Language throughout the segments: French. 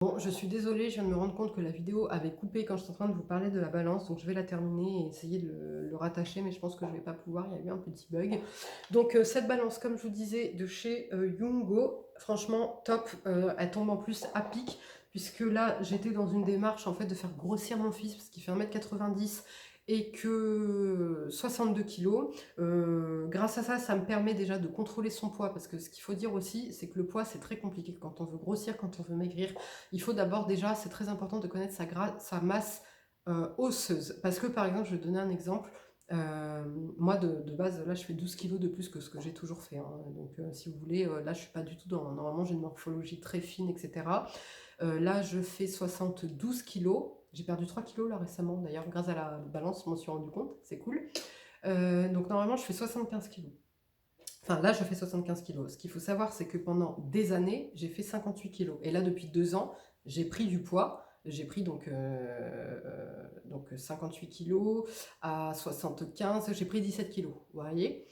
Bon, je suis désolée, je viens de me rendre compte que la vidéo avait coupé quand j'étais en train de vous parler de la balance, donc je vais la terminer et essayer de le rattacher, mais je pense que je ne vais pas pouvoir, il y a eu un petit bug. Donc cette balance, comme je vous disais, de chez Yungo, franchement top, elle tombe en plus à pic, puisque là j'étais dans une démarche en fait de faire grossir mon fils, parce qu'il fait 1,90 m et que 62 kilos. Grâce à ça, ça me permet déjà de contrôler son poids, parce que ce qu'il faut dire aussi, c'est que le poids c'est très compliqué quand on veut grossir, quand on veut maigrir. Il faut d'abord déjà, c'est très important de connaître sa masse osseuse. Parce que par exemple, je vais donner un exemple. Moi de base, là je fais 12 kilos de plus que ce que j'ai toujours fait. Hein. Donc si vous voulez, là je suis pas du tout dans... Normalement j'ai une morphologie très fine, etc. Là je fais 72 kilos. J'ai perdu 3 kilos là récemment. D'ailleurs grâce à la balance, je m'en suis rendu compte. C'est cool. Donc normalement je fais 75 kilos. Enfin, là, je fais 75 kilos. Ce qu'il faut savoir, c'est que pendant des années, j'ai fait 58 kilos. Et là, depuis 2 ans, j'ai pris du poids. J'ai pris donc 58 kilos à 75, j'ai pris 17 kilos, vous voyez.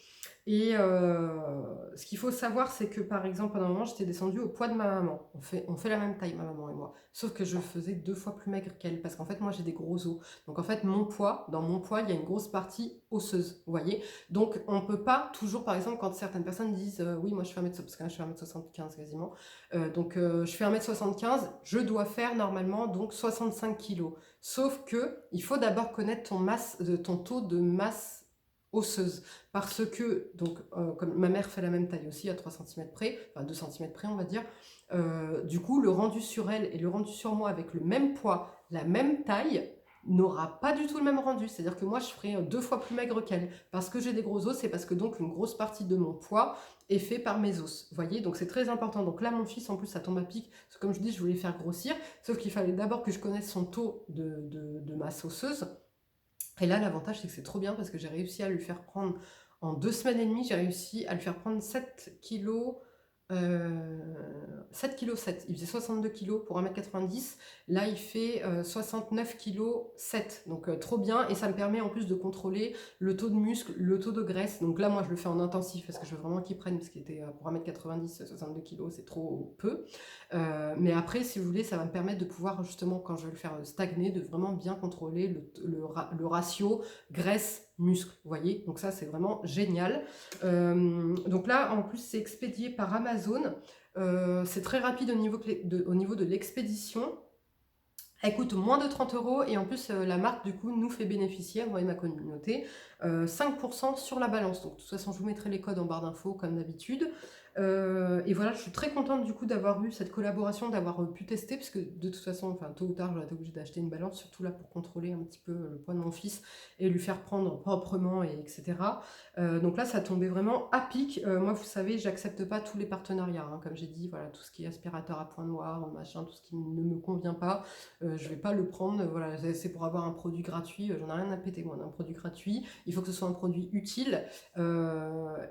Et ce qu'il faut savoir, c'est que par exemple, pendant un moment, j'étais descendue au poids de ma maman. On fait la même taille, ma maman et moi. Sauf que je faisais 2 fois plus maigre qu'elle, parce qu'en fait, moi, j'ai des gros os. Donc en fait, dans mon poids, il y a une grosse partie osseuse, vous voyez. Donc on peut pas toujours, par exemple, quand certaines personnes disent oui, moi je fais 1 m, parce que là, je fais 1,75 m quasiment. Je fais 1,75 m, je dois faire normalement donc 65 kilos. Sauf que il faut d'abord connaître ton taux de masse osseuse, parce que donc comme ma mère fait la même taille aussi à 3 cm près, enfin 2 cm près on va dire, du coup le rendu sur elle et le rendu sur moi avec le même poids, la même taille, n'aura pas du tout le même rendu. C'est à dire que moi je ferai 2 fois plus maigre qu'elle, parce que j'ai des gros os, c'est parce que donc une grosse partie de mon poids est fait par mes os, vous voyez, donc c'est très important. Donc là mon fils en plus ça tombe à pic, parce que comme je dis je voulais faire grossir, sauf qu'il fallait d'abord que je connaisse son taux de masse osseuse. Et là, l'avantage, c'est que c'est trop bien, parce que j'ai réussi à lui faire prendre, en 2 semaines et demie, j'ai réussi à lui faire prendre 7 kilos, 7 kilos 7. Il faisait 62 kilos pour 1,90 m. Là, il fait 69 kilos 7. Donc, trop bien. Et ça me permet en plus de contrôler le taux de muscle, le taux de graisse. Donc là, moi, je le fais en intensif, parce que je veux vraiment qu'il prenne, parce qu'il était pour 1,90 m, 62 kilos, c'est trop peu. Mais après, si vous voulez, ça va me permettre de pouvoir, justement, quand je vais le faire stagner, de vraiment bien contrôler le ratio graisse-muscle, vous voyez. Donc ça, c'est vraiment génial. Donc là, en plus, c'est expédié par Amazon. C'est très rapide au niveau de l'expédition. Elle coûte moins de 30 € et en plus la marque du coup nous fait bénéficier, moi et ma communauté, 5% sur la balance. Donc de toute façon je vous mettrai les codes en barre d'infos comme d'habitude. Et voilà, je suis très contente du coup d'avoir eu cette collaboration, d'avoir pu tester, parce que de toute façon, enfin tôt ou tard, j'aurais été obligée d'acheter une balance, surtout là pour contrôler un petit peu le poids de mon fils et lui faire prendre proprement, etc. Donc là, ça tombait vraiment à pic. Moi, vous savez, j'accepte pas tous les partenariats, hein, comme j'ai dit, voilà, tout ce qui est aspirateur à point noir, machin, tout ce qui ne me convient pas, je vais pas le prendre. Voilà, c'est pour avoir un produit gratuit, j'en ai rien à péter, moi, d'un produit gratuit. Il faut que ce soit un produit utile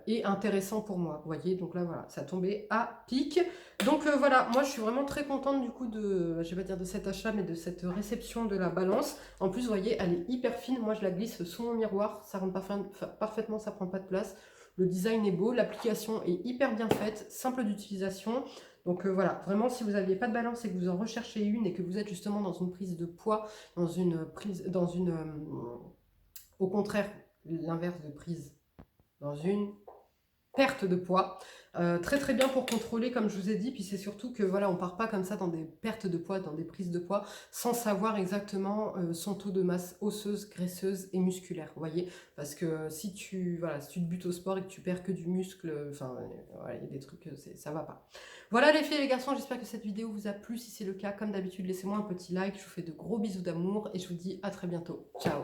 et intéressant pour moi, vous voyez. Donc là, voilà, ça tombait à pic. Donc voilà, moi je suis vraiment très contente du coup je vais pas dire de cet achat, mais de cette réception de la balance. En plus, vous voyez, elle est hyper fine. Moi je la glisse sous mon miroir, ça rentre parfaitement, ça prend pas de place. Le design est beau, l'application est hyper bien faite, simple d'utilisation. Donc voilà, vraiment, si vous n'aviez pas de balance et que vous en recherchez une, et que vous êtes justement dans une prise de poids, au contraire, l'inverse de prise, dans une perte de poids, très très bien pour contrôler, comme je vous ai dit. Puis c'est surtout que voilà, on part pas comme ça dans des pertes de poids, dans des prises de poids, sans savoir exactement son taux de masse osseuse, graisseuse et musculaire, vous voyez. Parce que si tu te butes au sport et que tu perds que du muscle, enfin voilà, il y a des trucs, ça va pas. Voilà les filles et les garçons, j'espère que cette vidéo vous a plu. Si c'est le cas, comme d'habitude, laissez-moi un petit like. Je vous fais de gros bisous d'amour et je vous dis à très bientôt. Ciao.